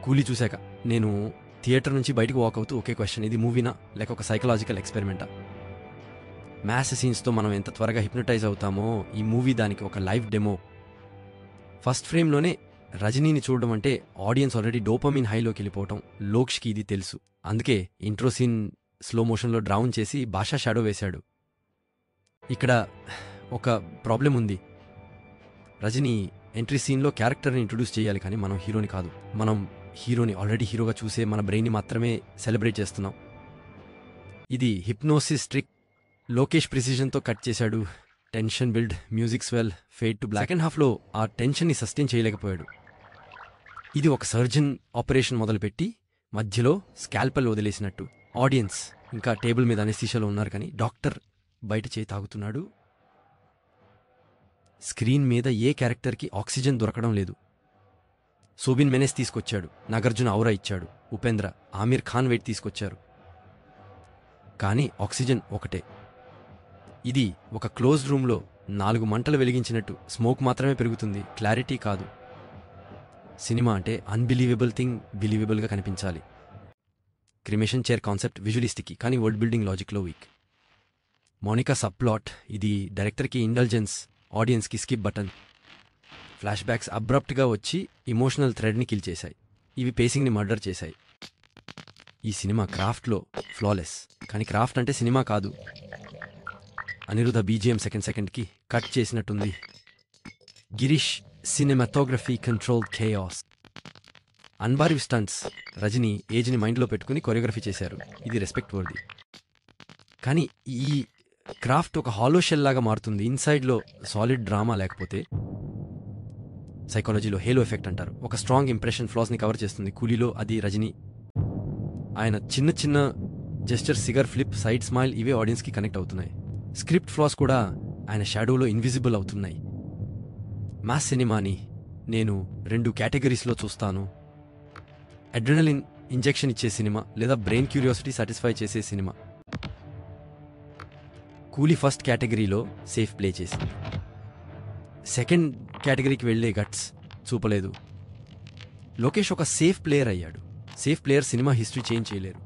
కూలీ చూశాక నేను థియేటర్ నుంచి బయటకు వాక్ అవుతూ ఒకే క్వశ్చన్, ఇది మూవీనా లేక ఒక సైకలాజికల్ ఎక్స్పెరిమెంటా? మ్యాథ్స్ సీన్స్తో మనం ఎంత త్వరగా హిప్నటైజ్ అవుతామో ఈ మూవీ దానికి ఒక లైవ్ డెమో. ఫస్ట్ ఫ్రేమ్లోనే రజనీని చూడడం అంటే ఆడియన్స్ ఆల్రెడీ డోపమిన్ హైలోకి వెళ్ళిపోవటం లోక్ష్కి ఇది తెలుసు. అందుకే ఇంట్రో సీన్ స్లో మోషన్లో డ్రౌన్ చేసి భాషా షాడో వేశాడు. ఇక్కడ ఒక ప్రాబ్లం ఉంది. రజనీ ఎంట్రీ సీన్లో క్యారెక్టర్ని ఇంట్రొడ్యూస్ చేయాలి, కానీ మనం హీరోని కాదు. మనం హీరోని ఆల్రెడీ హీరోగా చూసే మన బ్రెయిన్ని మాత్రమే సెలబ్రేట్ చేస్తున్నాం. ఇది హిప్నోసిస్ ట్రిక్. లోకేష్ ప్రిసిజన్తో కట్ చేశాడు. Tension build, music swell, fade to black. Second హాఫ్లో ఆ టెన్షన్ని సస్టైన్ చేయలేకపోయాడు. ఇది ఒక సర్జన్ ఆపరేషన్ మొదలుపెట్టి మధ్యలో స్కాల్పెల్ వదిలేసినట్టు. ఆడియన్స్ ఇంకా టేబుల్ మీద అనెస్థీషియాలో ఉన్నారు, కానీ డాక్టర్ బయట చేయి తాగుతున్నాడు. స్క్రీన్ మీద ఏ క్యారెక్టర్కి ఆక్సిజన్ దొరకడం లేదు. సోబిన్ మెనెస్ తీసుకొచ్చాడు, నాగార్జున ఔరా ఇచ్చాడు, ఉపేంద్ర, ఆమీర్ ఖాన్ వెయిట్ తీసుకొచ్చారు, కానీ ఆక్సిజన్ ఒకటే. ఇది ఒక క్లోజ్డ్ రూమ్లో 4 మంటలు వెలిగించినట్టు స్మోక్ మాత్రమే పెరుగుతుంది, క్లారిటీ కాదు. సినిమా అంటే అన్బిలీవబుల్ థింగ్ బిలీవబుల్గా కనిపించాలి. క్రిమేషన్ చైర్ కాన్సెప్ట్ విజువలిస్టిక్, కానీ వరల్డ్ బిల్డింగ్ లాజిక్లో వీక్. మోనికా సబ్ప్లాట్, ఇది డైరెక్టర్కి ఇండల్జెన్స్, ఆడియన్స్కి స్కిప్ బటన్. ఫ్లాష్ బ్యాక్స్ అబ్రప్ట్గా వచ్చి ఇమోషనల్ థ్రెడ్ని కిల్ చేశాయి. ఇవి పేసింగ్ని మర్డర్ చేశాయి. ఈ సినిమా క్రాఫ్ట్లో ఫ్లాలెస్, కానీ క్రాఫ్ట్ అంటే సినిమా కాదు. అనిరుద్ధ బీజిఎం సెకండ్కి కట్ చేసినట్టుంది. Girish cinematography control chaos. Anbariv stunts. Rajini ఏజ్ని మైండ్లో పెట్టుకుని కొరియోగ్రఫీ చేశారు. ఇది రెస్పెక్ట్ వర్ది. కానీ ఈ క్రాఫ్ట్ ఒక హాలో షెల్ లాగా మారుతుంది. ఇన్సైడ్లో సాలిడ్ డ్రామా లేకపోతే, సైకాలజీలో హేలో ఎఫెక్ట్ అంటారు, ఒక స్ట్రాంగ్ ఇంప్రెషన్ ఫ్లాస్ని కవర్ చేస్తుంది. కూలీలో అది రజనీ. ఆయన చిన్న చిన్న gesture, cigar flip, side smile, ఇవే ఆడియన్స్కి కనెక్ట్ అవుతున్నాయి. స్క్రిప్ట్ ఫ్లాస్ కూడా ఆయన షాడోలో ఇన్విజిబుల్ అవుతున్నాయి. మ్యాథ్స్ సినిమాని నేను 2 కేటగిరీస్లో చూస్తాను. అడ్రినలిన్ ఇంజెక్షన్ ఇచ్చే సినిమా, లేదా బ్రెయిన్ క్యూరియాసిటీ సాటిస్ఫై చేసే సినిమా. కూలీ ఫస్ట్ కేటగిరీలో సేఫ్ ప్లే చేసింది. సెకండ్ కేటగిరీకి వెళ్లే గట్స్ చూపలేదు. లోకేష్ ఒక సేఫ్ ప్లేయర్ అయ్యాడు. Safe player cinema history change చేయలేరు.